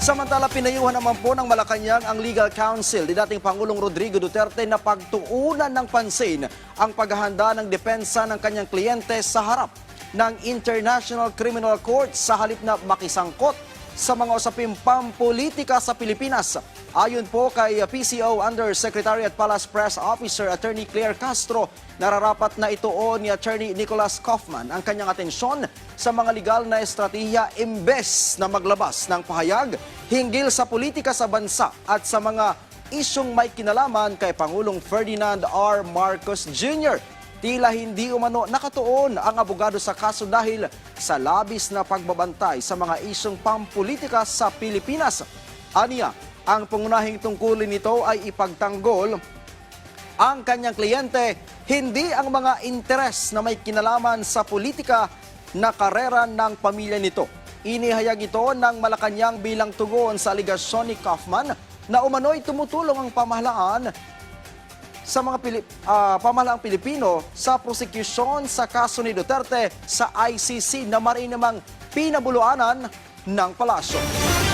Samantala, pinayuhan naman po ng Malacanang ang legal counsel ni dating Pangulong Rodrigo Duterte na pagtuunan ng pansin ang paghahanda ng depensa ng kanyang kliyente sa harap ng International Criminal Court sa halip na makisangkot sa mga usaping pampolitika sa Pilipinas. Ayon po kay PCO Undersecretary at Palace Press Officer Attorney Claire Castro, nararapat na ituon ni Attorney Nicholas Kaufman ang kanyang atensyon sa mga legal na estratehiya imbes na maglabas ng pahayag hinggil sa politika sa bansa at sa mga isyong may kinalaman kay Pangulong Ferdinand R. Marcos Jr. Tila hindi umano nakatuon ang abogado sa kaso dahil sa labis na pagbabantay sa mga isyong pampolitika sa Pilipinas. Aniya, ang pangunahing tungkulin nito ay ipagtanggol ang kanyang kliyente, hindi ang mga interes na may kinalaman sa politika na karera ng pamilya nito. Inihayag ito ng Malacanang bilang tugon sa aligasyon ni Kaufman na umano'y tumutulong ang pamahalaan sa mga pamahalaang Pilipino sa prosekusyon sa kaso ni Duterte sa ICC na marin namang pinabuluanan ng palasyo.